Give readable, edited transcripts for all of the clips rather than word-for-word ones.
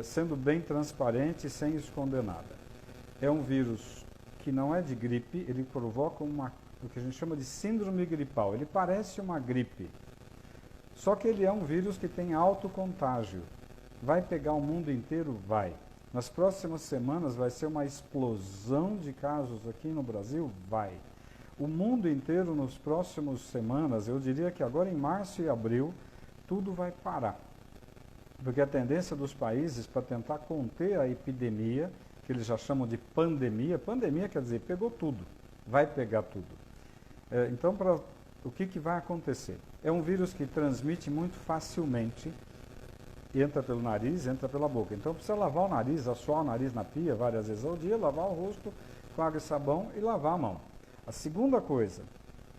sendo bem transparente e sem esconder nada. É um vírus que não é de gripe, ele provoca o que a gente chama de síndrome gripal. Ele parece uma gripe, só que ele é um vírus que tem alto contágio. Vai pegar o mundo inteiro? Vai. Nas próximas semanas vai ser uma explosão de casos aqui no Brasil? Vai. O mundo inteiro nas próximas semanas, eu diria que agora em março e abril, tudo vai parar. Porque a tendência dos países para tentar conter a epidemia, que eles já chamam de pandemia quer dizer, pegou tudo, vai pegar tudo. Então, o que vai acontecer? É um vírus que transmite muito facilmente, entra pelo nariz, entra pela boca. Então, precisa lavar o nariz, assoar o nariz na pia várias vezes ao dia, lavar o rosto com água e sabão e lavar a mão. A segunda coisa,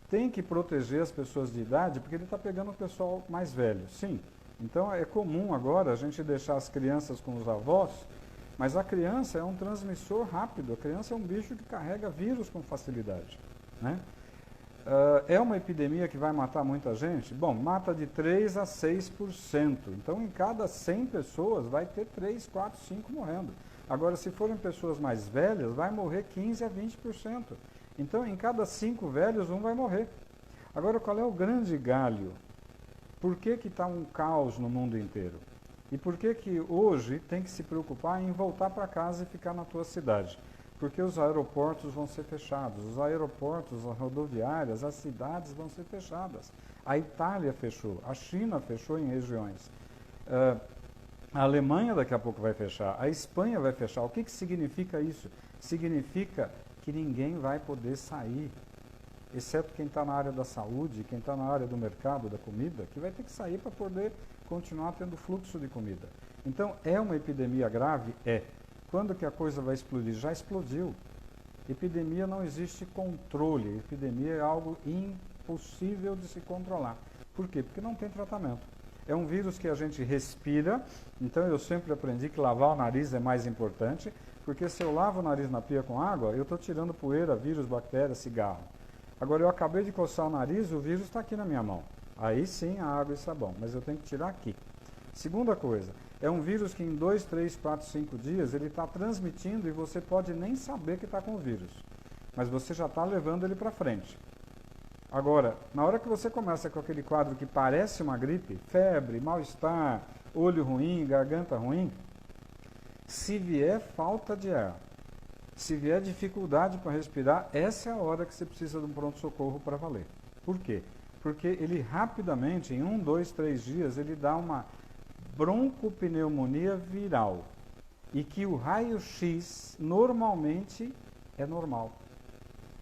tem que proteger as pessoas de idade, porque ele está pegando o pessoal mais velho, sim. Então, é comum agora a gente deixar as crianças com os avós, mas a criança é um transmissor rápido, a criança é um bicho que carrega vírus com facilidade, né? É uma epidemia que vai matar muita gente? Bom, mata de 3 a 6%. Então, em cada 100 pessoas, vai ter 3, 4, 5 morrendo. Agora, se forem pessoas mais velhas, vai morrer 15 a 20%. Então, em cada 5 velhos, um vai morrer. Agora, qual é o grande galho? Por que está um caos no mundo inteiro? E por que hoje tem que se preocupar em voltar para casa e ficar na tua cidade? Porque os aeroportos vão ser fechados, os aeroportos, as rodoviárias, as cidades vão ser fechadas. A Itália fechou, a China fechou em regiões. A Alemanha daqui a pouco vai fechar, a Espanha vai fechar. O que significa isso? Significa que ninguém vai poder sair, exceto quem está na área da saúde, quem está na área do mercado, da comida, que vai ter que sair para poder continuar tendo fluxo de comida. Então, é uma epidemia grave? É. Quando que a coisa vai explodir? Já explodiu. Epidemia não existe controle. Epidemia é algo impossível de se controlar. Por quê? Porque não tem tratamento. É um vírus que a gente respira, então eu sempre aprendi que lavar o nariz é mais importante, porque se eu lavo o nariz na pia com água, eu estou tirando poeira, vírus, bactérias, cigarro. Agora, eu acabei de coçar o nariz, o vírus está aqui na minha mão. Aí sim, a água e sabão, mas eu tenho que tirar aqui. Segunda coisa, é um vírus que em 2, 3, 4, 5 dias ele está transmitindo e você pode nem saber que está com o vírus, mas você já está levando ele para frente. Agora, na hora que você começa com aquele quadro que parece uma gripe, febre, mal-estar, olho ruim, garganta ruim, se vier falta de ar, se vier dificuldade para respirar, essa é a hora que você precisa de um pronto-socorro para valer. Por quê? Porque ele rapidamente, em 1, 2, 3 dias, ele dá uma broncopneumonia viral. E que o raio-x normalmente é normal.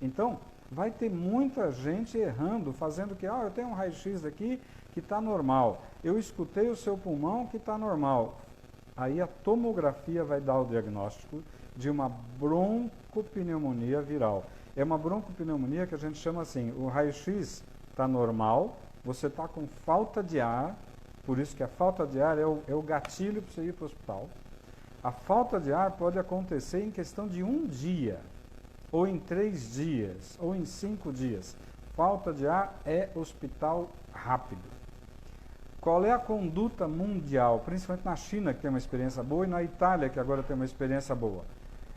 Então, vai ter muita gente errando, fazendo que, eu tenho um raio-x aqui que está normal. Eu escutei o seu pulmão que está normal. Aí a tomografia vai dar o diagnóstico de uma broncopneumonia viral. É uma broncopneumonia que a gente chama assim, o raio-x está normal, você está com falta de ar, por isso que a falta de ar é o gatilho para você ir para o hospital. A falta de ar pode acontecer em questão de 1 dia, ou em 3 dias, ou em 5 dias. Falta de ar é hospital rápido. Qual é a conduta mundial, principalmente na China, que tem uma experiência boa, e na Itália, que agora tem uma experiência boa?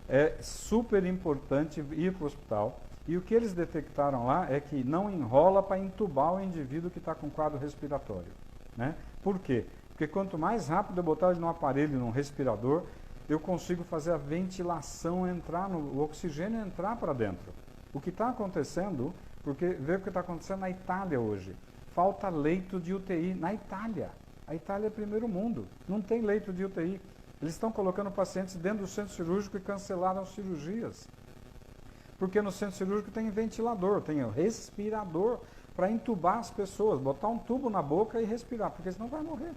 É super importante ir para o hospital. E o que eles detectaram lá é que não enrola para entubar o indivíduo que está com quadro respiratório, né? Por quê? Porque quanto mais rápido eu botar ele num aparelho, num respirador, eu consigo fazer a ventilação entrar, o oxigênio entrar para dentro. O que está acontecendo, porque vê o que está acontecendo na Itália hoje. Falta leito de UTI na Itália. A Itália é primeiro mundo, não tem leito de UTI. Eles estão colocando pacientes dentro do centro cirúrgico e cancelaram cirurgias. Porque no centro cirúrgico tem ventilador, tem respirador para entubar as pessoas, botar um tubo na boca e respirar, porque senão vai morrer.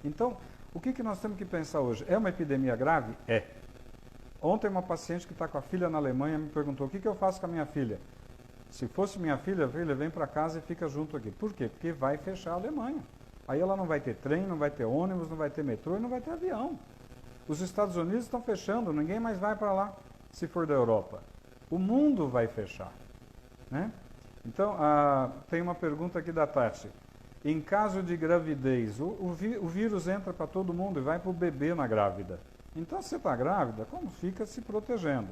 Então, o que nós temos que pensar hoje? É uma epidemia grave? É. Ontem uma paciente que está com a filha na Alemanha me perguntou, o que eu faço com a minha filha? Se fosse minha filha, vem para casa e fica junto aqui. Por quê? Porque vai fechar a Alemanha. Aí ela não vai ter trem, não vai ter ônibus, não vai ter metrô e não vai ter avião. Os Estados Unidos estão fechando, ninguém mais vai para lá, se for da Europa. O mundo vai fechar, né? Então, tem uma pergunta aqui da Tati. Em caso de gravidez, o vírus entra para todo mundo e vai para o bebê na grávida. Então, se você está grávida, como fica se protegendo?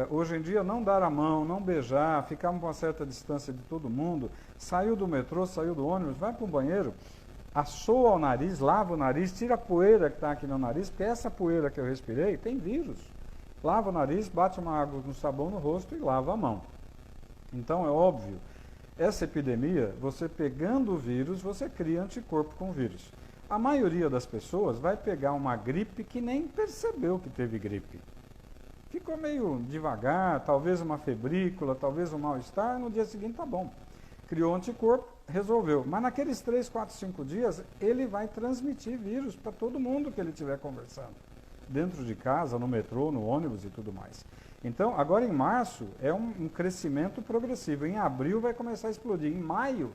Hoje em dia, não dar a mão, não beijar, ficar a uma certa distância de todo mundo, saiu do metrô, saiu do ônibus, vai para o banheiro, assoa o nariz, lava o nariz, tira a poeira que está aqui no nariz, porque essa poeira que eu respirei tem vírus. Lava o nariz, bate uma água no sabão no rosto e lava a mão. Então, é óbvio, essa epidemia, você pegando o vírus, você cria anticorpo com o vírus. A maioria das pessoas vai pegar uma gripe que nem percebeu que teve gripe. Ficou meio devagar, talvez uma febrícula, talvez um mal-estar, no dia seguinte tá bom. Criou anticorpo, resolveu. Mas naqueles 3, 4, 5 dias, ele vai transmitir vírus para todo mundo que ele estiver conversando. Dentro de casa, no metrô, no ônibus e tudo mais. Então, agora em março, é um crescimento progressivo. Em abril vai começar a explodir. Em maio,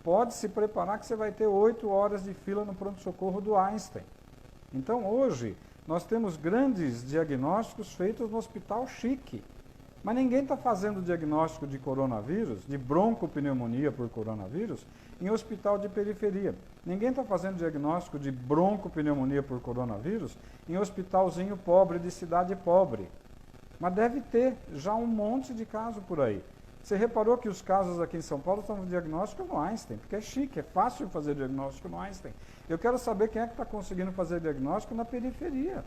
pode se preparar que você vai ter 8 horas de fila no pronto-socorro do Einstein. Então, hoje, nós temos grandes diagnósticos feitos no hospital chique. Mas ninguém está fazendo diagnóstico de coronavírus, de broncopneumonia por coronavírus, em hospital de periferia. Ninguém está fazendo diagnóstico de broncopneumonia por coronavírus em hospitalzinho pobre, de cidade pobre. Mas deve ter já um monte de caso por aí. Você reparou que os casos aqui em São Paulo estão no diagnóstico no Einstein, porque é chique, é fácil fazer diagnóstico no Einstein. Eu quero saber quem é que está conseguindo fazer diagnóstico na periferia,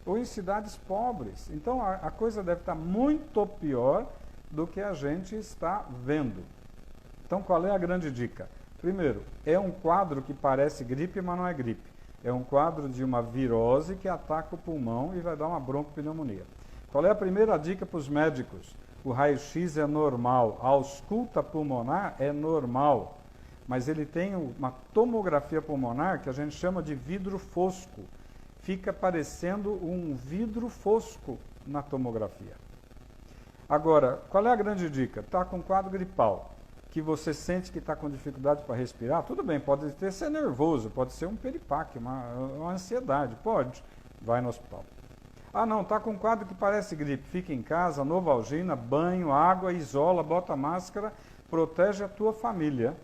ou em cidades pobres. Então, a coisa deve estar muito pior do que a gente está vendo. Então, qual é a grande dica? Primeiro, é um quadro que parece gripe, mas não é gripe. É um quadro de uma virose que ataca o pulmão e vai dar uma broncopneumonia. Qual é a primeira dica para os médicos? O raio-x é normal, a ausculta pulmonar é normal, mas ele tem uma tomografia pulmonar que a gente chama de vidro fosco. Fica parecendo um vidro fosco na tomografia. Agora, qual é a grande dica? Está com quadro gripal, que você sente que está com dificuldade para respirar, tudo bem, pode ser nervoso, pode ser um piripaque, uma ansiedade, pode, vai no hospital. Ah não, está com um quadro que parece gripe, fica em casa, Novalgina, banho, água, isola, bota máscara, protege a tua família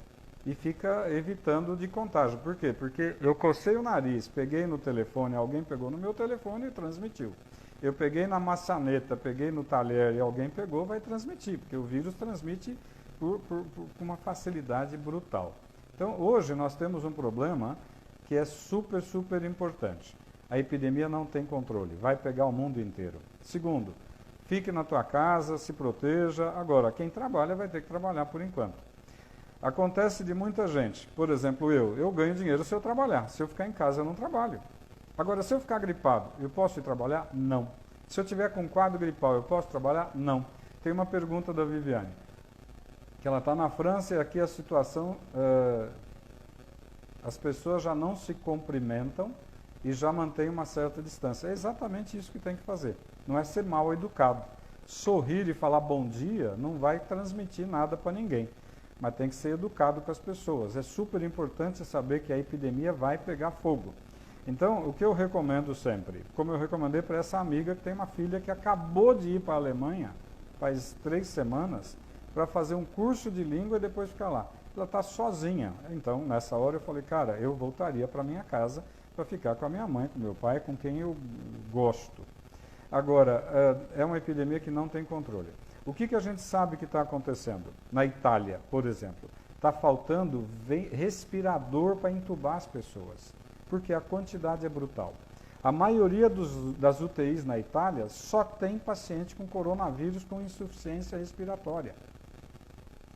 e fica evitando de contágio. Por quê? Porque eu cocei o nariz, peguei no telefone, alguém pegou no meu telefone e transmitiu. Eu peguei na maçaneta, peguei no talher e alguém pegou, vai transmitir, porque o vírus transmite por uma facilidade brutal. Então, hoje nós temos um problema que é super, super importante. A epidemia não tem controle, vai pegar o mundo inteiro. Segundo, fique na tua casa, se proteja. Agora, quem trabalha vai ter que trabalhar por enquanto. Acontece de muita gente, por exemplo, eu ganho dinheiro se eu trabalhar. Se eu ficar em casa, eu não trabalho. Agora, se eu ficar gripado, eu posso ir trabalhar? Não. Se eu tiver com quadro gripal, eu posso trabalhar? Não. Tem uma pergunta da Viviane, que ela está na França e aqui a situação, as pessoas já não se cumprimentam e já mantém uma certa distância. É exatamente isso que tem que fazer. Não é ser mal educado. Sorrir e falar bom dia não vai transmitir nada para ninguém. Mas tem que ser educado com as pessoas. É super importante saber que a epidemia vai pegar fogo. Então, o que eu recomendo sempre, como eu recomendei para essa amiga que tem uma filha que acabou de ir para a Alemanha, faz 3 semanas, para fazer um curso de língua e depois ficar lá. Ela está sozinha. Então, nessa hora eu falei, cara, eu voltaria para minha casa para ficar com a minha mãe, com meu pai, com quem eu gosto. Agora, é uma epidemia que não tem controle. O que a gente sabe que está acontecendo? Na Itália, por exemplo, está faltando respirador para entubar as pessoas, porque a quantidade é brutal. A maioria das UTIs na Itália só tem paciente com coronavírus com insuficiência respiratória.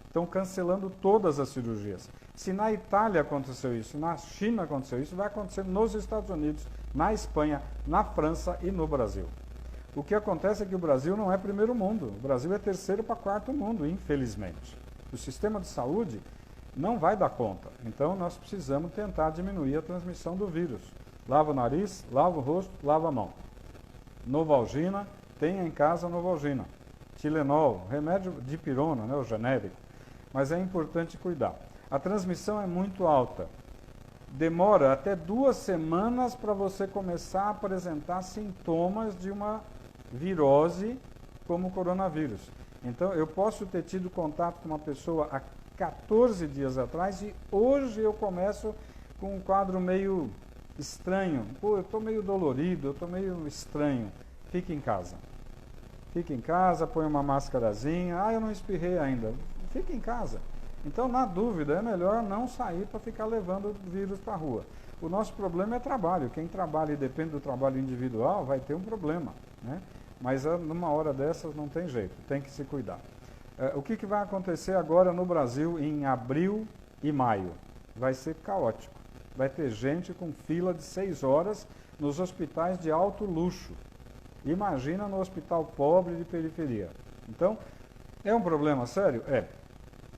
Estão cancelando todas as cirurgias. Se na Itália aconteceu isso, na China aconteceu isso, vai acontecer nos Estados Unidos, na Espanha, na França e no Brasil. O que acontece é que o Brasil não é primeiro mundo, o Brasil é terceiro para quarto mundo, infelizmente. O sistema de saúde não vai dar conta, então nós precisamos tentar diminuir a transmissão do vírus. Lava o nariz, lava o rosto, lava a mão. Novalgina, tenha em casa Novalgina. Tilenol, remédio de pirona, né, o genérico. Mas é importante cuidar. A transmissão é muito alta. Demora até 2 semanas para você começar a apresentar sintomas de uma virose como o coronavírus. Então, eu posso ter tido contato com uma pessoa há 14 dias atrás e hoje eu começo com um quadro meio estranho. Pô, eu estou meio dolorido, eu estou meio estranho. Fique em casa. Fique em casa, põe uma máscarazinha. Ah, eu não espirrei ainda. Fique em casa. Então, na dúvida, é melhor não sair para ficar levando o vírus para a rua. O nosso problema é trabalho. Quem trabalha e depende do trabalho individual vai ter um problema, né? Mas numa hora dessas não tem jeito, tem que se cuidar. O que vai acontecer agora no Brasil em abril e maio? Vai ser caótico. Vai ter gente com fila de 6 horas nos hospitais de alto luxo. Imagina no hospital pobre de periferia. Então, é um problema sério? É.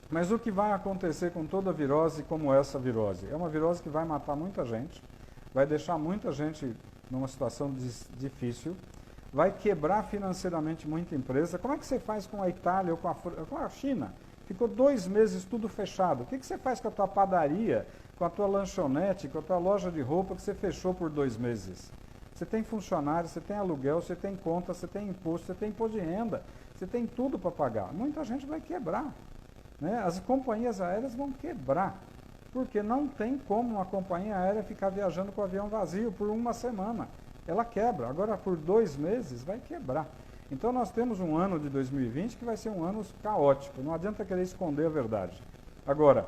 Mas o que vai acontecer com toda virose como essa virose? É uma virose que vai matar muita gente, vai deixar muita gente numa situação difícil, vai quebrar financeiramente muita empresa. Como é que você faz com a Itália ou com a China? Ficou 2 meses tudo fechado. O que você faz com a tua padaria, com a tua lanchonete, com a tua loja de roupa que você fechou por 2 meses? Você tem funcionário, você tem aluguel, você tem conta, você tem imposto, você tem imposto de renda, você tem tudo para pagar. Muita gente vai quebrar, né? As companhias aéreas vão quebrar, porque não tem como uma companhia aérea ficar viajando com o avião vazio por 1 semana. Ela quebra. Agora, por 2 meses, vai quebrar. Então, nós temos um ano de 2020 que vai ser um ano caótico. Não adianta querer esconder a verdade. Agora,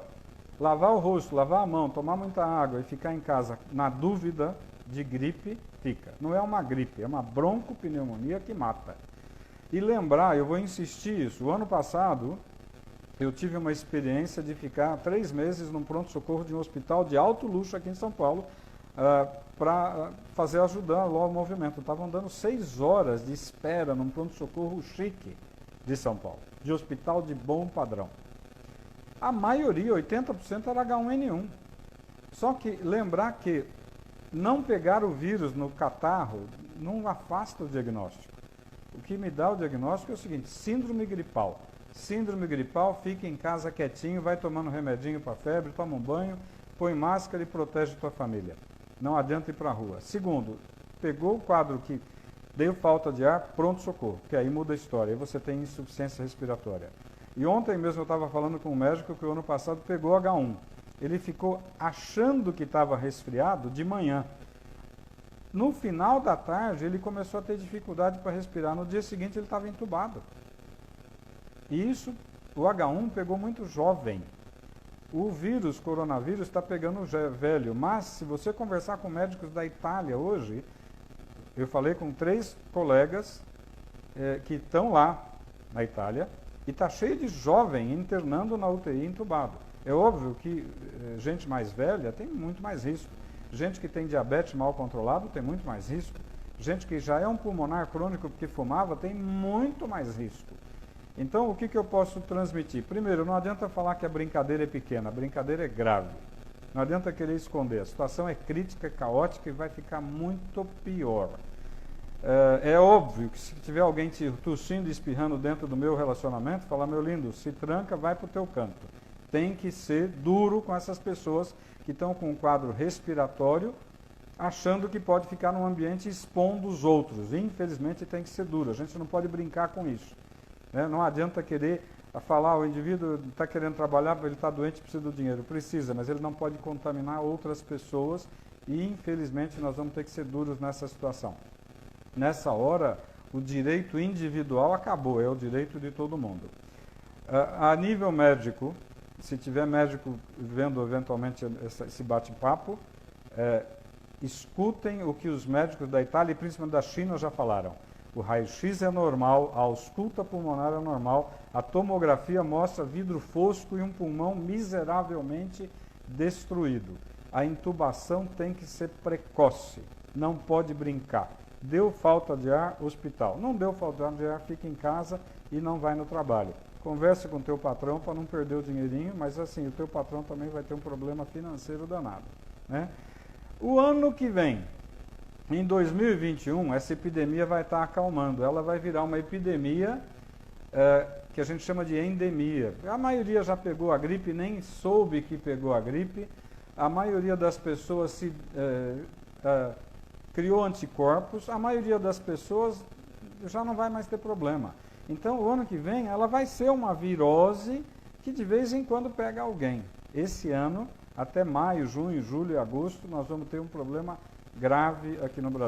lavar o rosto, lavar a mão, tomar muita água e ficar em casa na dúvida de gripe, fica. Não é uma gripe, é uma broncopneumonia que mata. E lembrar, eu vou insistir isso, o ano passado eu tive uma experiência de ficar 3 meses num pronto-socorro de um hospital de alto luxo aqui em São Paulo, para ajudar lá o movimento. Estavam dando 6 horas de espera num pronto-socorro chique de São Paulo, de hospital de bom padrão. A maioria, 80%, era H1N1. Só que lembrar que não pegar o vírus no catarro não afasta o diagnóstico. O que me dá o diagnóstico é o seguinte: síndrome gripal. Síndrome gripal, fica em casa quietinho, vai tomando remedinho para febre, toma um banho, põe máscara e protege tua família. Não adianta ir para a rua. Segundo, pegou o quadro que deu falta de ar, pronto-socorro, que aí muda a história, aí você tem insuficiência respiratória. E ontem mesmo eu estava falando com um médico que o ano passado pegou H1. Ele ficou achando que estava resfriado de manhã. No final da tarde, ele começou a ter dificuldade para respirar. No dia seguinte, ele estava entubado. E isso, o H1 pegou muito jovem. O vírus, coronavírus, está pegando velho. Mas, se você conversar com médicos da Itália hoje, eu falei com 3 colegas que estão lá na Itália, e está cheio de jovem internando na UTI entubado. É óbvio que gente mais velha tem muito mais risco. Gente que tem diabetes mal controlado tem muito mais risco. Gente que já é um pulmonar crônico porque fumava tem muito mais risco. Então, o que eu posso transmitir? Primeiro, não adianta falar que a brincadeira é pequena, a brincadeira é grave. Não adianta querer esconder. A situação é crítica, é caótica e vai ficar muito pior. É óbvio que se tiver alguém te tossindo e espirrando dentro do meu relacionamento, falar: meu lindo, se tranca, vai para o teu canto. Tem que ser duro com essas pessoas que estão com um quadro respiratório, achando que pode ficar num ambiente expondo os outros. Infelizmente, tem que ser duro. A gente não pode brincar com isso, né? Não adianta querer falar: o indivíduo está querendo trabalhar, ele está doente, precisa do dinheiro. Precisa, mas ele não pode contaminar outras pessoas e, infelizmente, nós vamos ter que ser duros nessa situação. Nessa hora, o direito individual acabou, é o direito de todo mundo. A nível médico, se tiver médico vendo eventualmente esse bate-papo, escutem o que os médicos da Itália e principalmente da China já falaram. O raio-x é normal, a ausculta pulmonar é normal, a tomografia mostra vidro fosco e um pulmão miseravelmente destruído. A intubação tem que ser precoce, não pode brincar. Deu falta de ar, hospital. Não deu falta de ar, fica em casa e não vai no trabalho. Converse com o teu patrão para não perder o dinheirinho, mas assim, o teu patrão também vai ter um problema financeiro danado, né? O ano que vem, em 2021, essa epidemia vai estar acalmando. Ela vai virar uma epidemia que a gente chama de endemia. A maioria já pegou a gripe, nem soube que pegou a gripe. A maioria das pessoas criou anticorpos. A maioria das pessoas já não vai mais ter problema. Então, o ano que vem, ela vai ser uma virose que de vez em quando pega alguém. Esse ano, até maio, junho, julho e agosto, nós vamos ter um problema grave aqui no Brasil.